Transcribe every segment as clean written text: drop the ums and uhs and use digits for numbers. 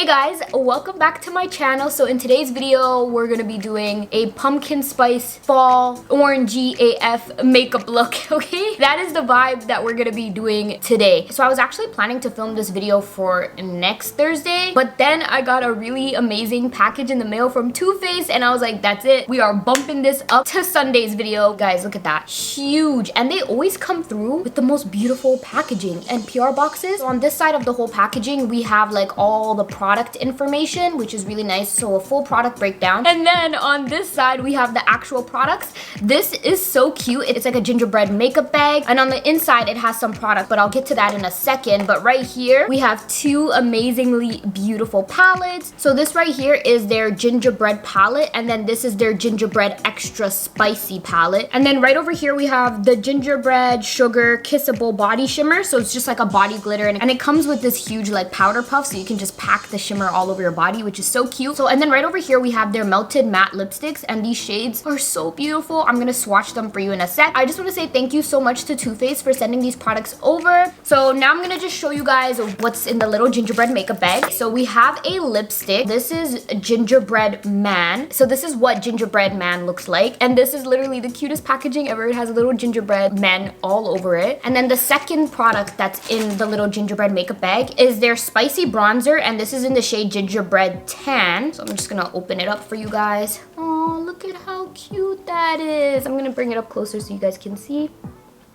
Hey guys, welcome back to my channel. So in today's video, we're gonna be doing a pumpkin spice fall orangey AF makeup look, okay? That is the vibe that we're gonna be doing today. So I was actually planning to film this video for next Thursday, but then I got a really amazing package in the mail from Too Faced and I was like, that's it. We are bumping this up to Sunday's video. Guys, look at that. Huge. And they always come through with the most beautiful packaging and PR boxes. So on this side of the whole packaging, we have like all the product information, which is really nice. So a full product breakdown. And then on this side, we have the actual products. This is so cute. It's like a gingerbread makeup bag. And on the inside, it has some product, but I'll get to that in a second. But right here, we have two amazingly beautiful palettes. So this right here is their gingerbread palette. And then this is their gingerbread extra spicy palette. And then right over here, we have the gingerbread sugar kissable body shimmer. So it's just like a body glitter. And it comes with this huge like powder puff. So you can just pack the shimmer all over your body, which is so cute. So, and then right over here, we have their melted matte lipsticks. And these shades are so beautiful. I'm going to swatch them for you in a sec. I just want to say thank you so much to Too Faced for sending these products over. So now I'm going to just show you guys what's in the little gingerbread makeup bag. So we have a lipstick. This is Gingerbread Man. So this is what Gingerbread Man looks like. And this is literally the cutest packaging ever. It has a little gingerbread man all over it. And then the second product that's in the little gingerbread makeup bag is their spicy bronzer. And this is in the shade Gingerbread Tan. So I'm just going to open it up for you guys. Oh, look at how cute that is. I'm going to bring it up closer so you guys can see.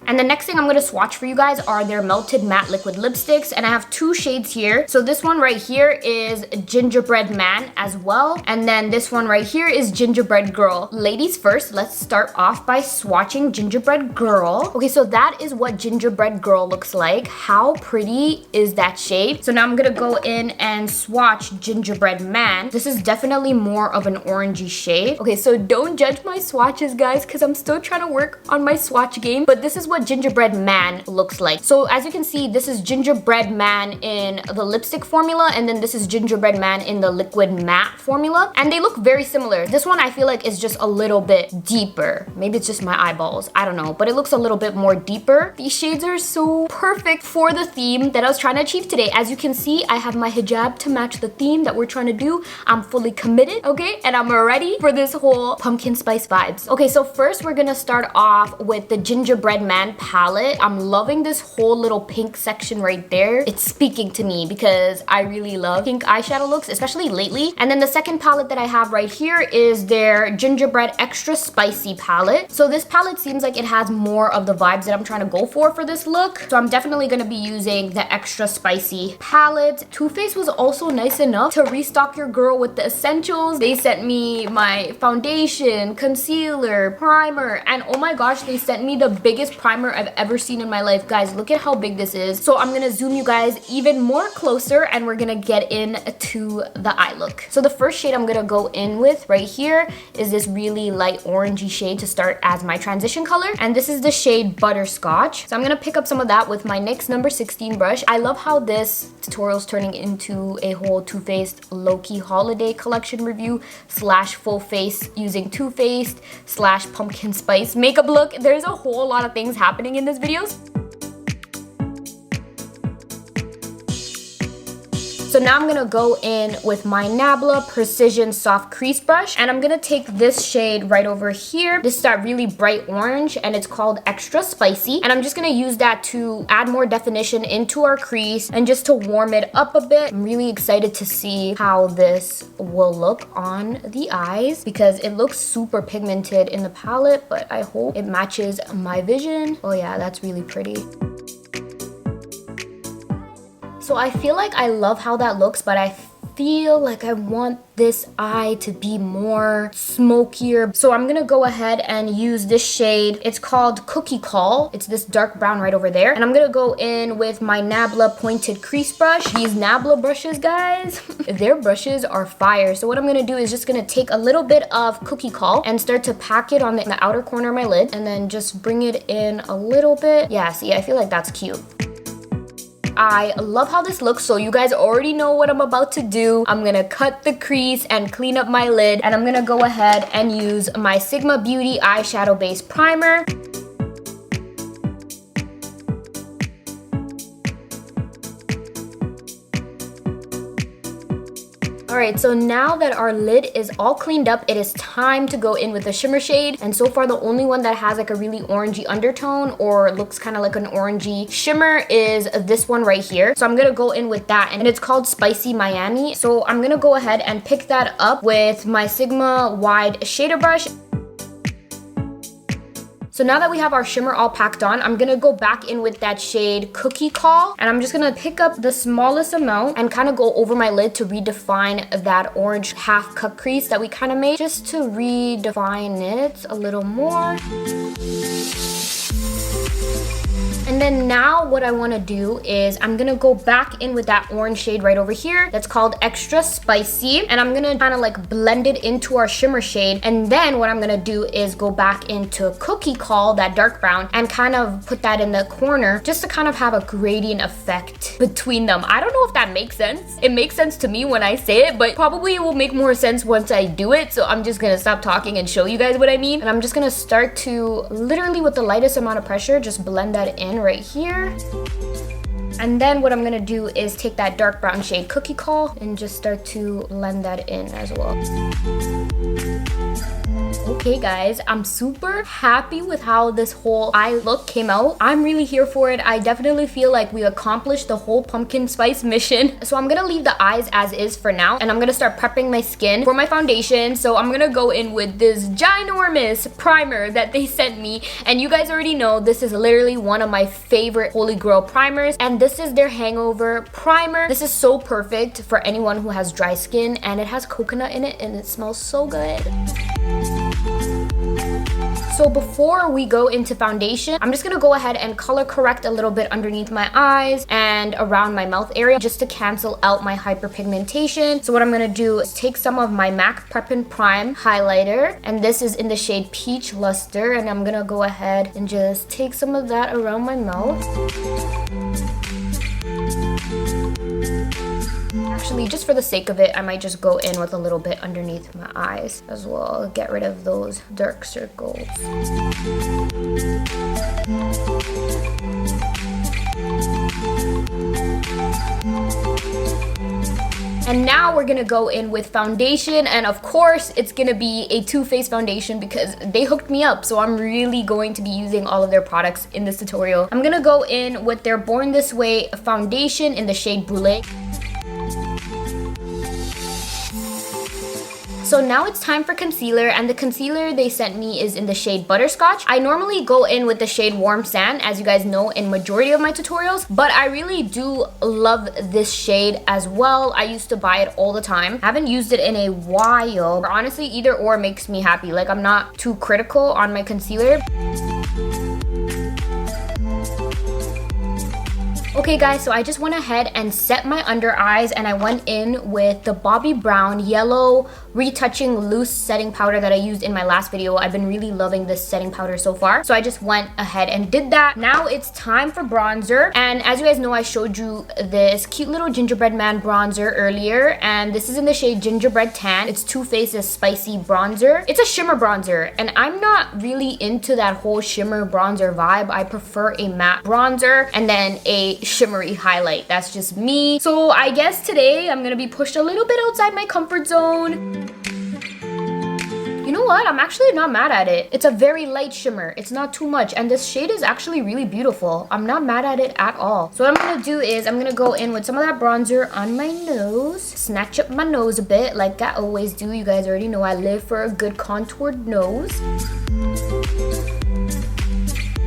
And the next thing I'm going to swatch for you guys are their melted matte liquid lipsticks. And I have two shades here. So this one right here is Gingerbread Man as well. And then this one right here is Gingerbread Girl. Ladies first, let's start off by swatching Gingerbread Girl. Okay, so that is what Gingerbread Girl looks like. How pretty is that shade? So now I'm going to go in and swatch Gingerbread Man. This is definitely more of an orangey shade. Okay, so don't judge my swatches, guys, because I'm still trying to work on my swatch game. But this is what Gingerbread Man looks like. So as you can see, this is Gingerbread Man in the lipstick formula, and then this is Gingerbread Man in the liquid matte formula, and they look very similar. This one I feel like is just a little bit deeper. Maybe it's just my eyeballs, I don't know, but it looks a little bit more deeper. These shades are so perfect for the theme that I was trying to achieve today. As you can see, I have my hijab to match the theme that we're trying to do. I'm fully committed, okay, and I'm ready for this whole pumpkin spice vibes. Okay, so first we're gonna start off with the Gingerbread Man palette. I'm loving this whole little pink section right there. It's speaking to me because I really love pink eyeshadow looks, especially lately. And then the second palette that I have right here is their Gingerbread Extra Spicy palette. So this palette seems like it has more of the vibes that I'm trying to go for this look. So I'm definitely going to be using the Extra Spicy palette. Too Faced was also nice enough to restock your girl with the essentials. They sent me my foundation, concealer, primer, and oh my gosh, they sent me the biggest primer I've ever seen in my life. Guys, look at how big this is. So I'm gonna zoom you guys even more closer and we're gonna get into the eye look. So the first shade I'm gonna go in with right here is this really light orangey shade to start as my transition color. And this is the shade Butterscotch. So I'm gonna pick up some of that with my NYX number 16 brush. I love how this tutorial is turning into a whole Too Faced low-key holiday collection review slash full face using Too Faced slash pumpkin spice makeup look. There's a whole lot of things happening in this video. So now I'm gonna go in with my Nabla Precision Soft Crease Brush and I'm gonna take this shade right over here. This is that really bright orange and it's called Extra Spicy. And I'm just gonna use that to add more definition into our crease and just to warm it up a bit. I'm really excited to see how this will look on the eyes because it looks super pigmented in the palette, but I hope it matches my vision. Oh yeah, that's really pretty. So I feel like I love how that looks, but I feel like I want this eye to be more smokier. So I'm gonna go ahead and use this shade. It's called Cookie Call. It's this dark brown right over there. And I'm gonna go in with my Nabla Pointed Crease Brush. These Nabla brushes, guys, their brushes are fire. So what I'm gonna do is just gonna take a little bit of Cookie Call and start to pack it on the outer corner of my lid and then just bring it in a little bit. Yeah, see, I feel like that's cute. I love how this looks, so you guys already know what I'm about to do. I'm gonna cut the crease and clean up my lid, and I'm gonna go ahead and use my Sigma Beauty eyeshadow base primer. Alright, so now that our lid is all cleaned up, it is time to go in with the shimmer shade. And so far, the only one that has like a really orangey undertone or looks kind of like an orangey shimmer is this one right here. So I'm gonna go in with that, and it's called Spicy Miami. So I'm gonna go ahead and pick that up with my Sigma wide shader brush. So now that we have our shimmer all packed on, I'm gonna go back in with that shade Cookie Call, and I'm just gonna pick up the smallest amount and kind of go over my lid to redefine that orange half cut crease that we kind of made, just to redefine it a little more. And then now what I want to do is I'm going to go back in with that orange shade right over here that's called Extra Spicy, and I'm going to kind of like blend it into our shimmer shade. And then what I'm going to do is go back into Cookie Call, that dark brown, and kind of put that in the corner just to kind of have a gradient effect between them. I don't know if that makes sense. It makes sense to me when I say it, but probably it will make more sense once I do it. So I'm just going to stop talking and show you guys what I mean. And I'm just going to start to literally with the lightest amount of pressure, just blend that in right here. And then what I'm gonna do is take that dark brown shade Cookie Call and just start to blend that in as well. Okay guys, I'm super happy with how this whole eye look came out. I'm really here for it. I definitely feel like we accomplished the whole pumpkin spice mission. So I'm gonna leave the eyes as is for now, and I'm gonna start prepping my skin for my foundation. So I'm gonna go in with this ginormous primer that they sent me, and you guys already know this is literally one of my favorite Holy Grail primers, and this is their hangover primer. This is so perfect for anyone who has dry skin, and it has coconut in it and it smells so good. So before we go into foundation, I'm just gonna go ahead and color correct a little bit underneath my eyes and around my mouth area just to cancel out my hyperpigmentation. So what I'm gonna do is take some of my MAC Prep and Prime highlighter, and this is in the shade Peach Luster, and I'm gonna go ahead and just take some of that around my mouth. Actually, just for the sake of it, I might just go in with a little bit underneath my eyes as well. Get rid of those dark circles. And now we're gonna go in with foundation, and of course it's gonna be a Too Faced foundation because they hooked me up, so I'm really going to be using all of their products in this tutorial. I'm gonna go in with their Born This Way foundation in the shade Brulee. So now it's time for concealer, and the concealer they sent me is in the shade Butterscotch. I normally go in with the shade Warm Sand, as you guys know in majority of my tutorials, but I really do love this shade as well. I used to buy it all the time. I haven't used it in a while. Honestly, either or makes me happy. Like, I'm not too critical on my concealer. Okay guys, so I just went ahead and set my under eyes, and I went in with the Bobbi Brown Yellow Retouching Loose Setting Powder that I used in my last video. I've been really loving this setting powder so far, so I just went ahead and did that. Now it's time for bronzer, and as you guys know, I showed you this cute little Gingerbread Man bronzer earlier, and this is in the shade Gingerbread Tan. It's Too Faced's Spicy Bronzer. It's a shimmer bronzer, and I'm not really into that whole shimmer bronzer vibe. I prefer a matte bronzer and then a shimmery highlight. That's just me. So I guess today I'm gonna be pushed a little bit outside my comfort zone. You know what? I'm actually not mad at it. It's a very light shimmer. It's not too much, and this shade is actually really beautiful. I'm not mad at it at all. So what I'm gonna do is I'm gonna go in with some of that bronzer on my nose, snatch up my nose a bit like I always do. You guys already know I live for a good contoured nose.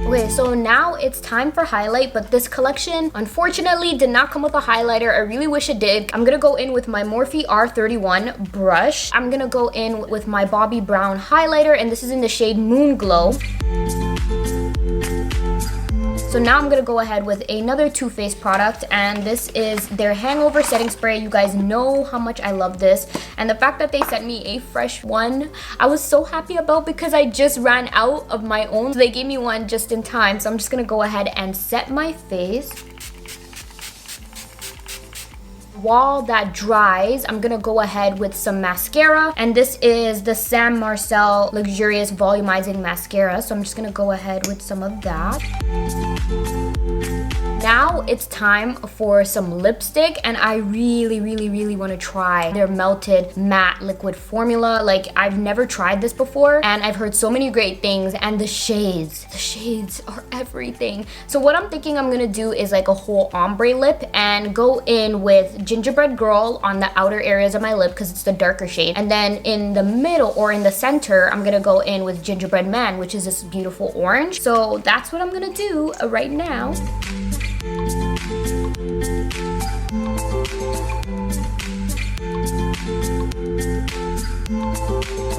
Okay, so now it's time for highlight, but this collection unfortunately did not come with a highlighter. I really wish it did. I'm gonna go in with my Morphe R31 brush. I'm gonna go in with my Bobbi Brown highlighter, and this is in the shade Moon Glow. So now I'm gonna go ahead with another Too Faced product, and this is their Hangover Setting Spray. You guys know how much I love this, and the fact that they sent me a fresh one, I was so happy about because I just ran out of my own. So they gave me one just in time, so I'm just gonna go ahead and set my face. While that dries, I'm gonna go ahead with some mascara, and this is the Sam Marcel Luxurious Volumizing Mascara, so I'm just gonna go ahead with some of that. now it's time for some lipstick, and I really want to try their melted matte liquid formula. Like, I've never tried this before, and I've heard so many great things, and the shades are everything. So what I'm thinking I'm gonna do is like a whole ombre lip and go in with Gingerbread Girl on the outer areas of my lip because it's the darker shade, and then in the middle or in the center I'm gonna go in with Gingerbread Man, which is this beautiful orange. So that's what I'm gonna do right now.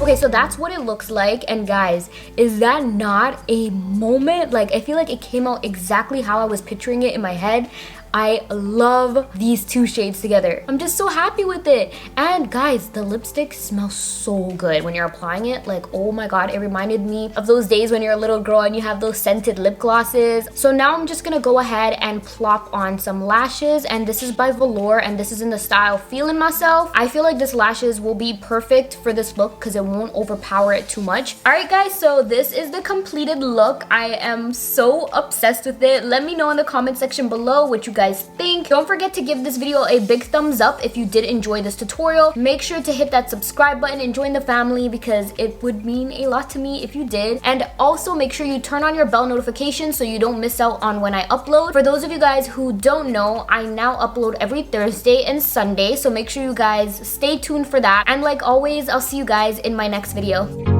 Okay, so that's what it looks like, and guys, is that not a moment? Like, I feel like it came out exactly how I was picturing it in my head. I love these two shades together. I'm just so happy with it. And guys, the lipstick smells so good when you're applying it. Like, oh my god, it reminded me of those days when you're a little girl and you have those scented lip glosses. So now I'm just gonna go ahead and plop on some lashes, and this is by Velour, and this is in the style Feeling Myself. I feel like this lashes will be perfect for this look because it won't overpower it too much. All right guys, so this is the completed look. I am so obsessed with it. Let me know in the comment section below what you guys think. Don't forget to give this video a big thumbs up if you did enjoy this tutorial. Make sure to hit that subscribe button and join the family because it would mean a lot to me if you did. And also make sure you turn on your bell notifications so you don't miss out on when I upload. For those of you guys who don't know, I now upload every Thursday and Sunday, so make sure you guys stay tuned for that. And like always, I'll see you guys in my next video.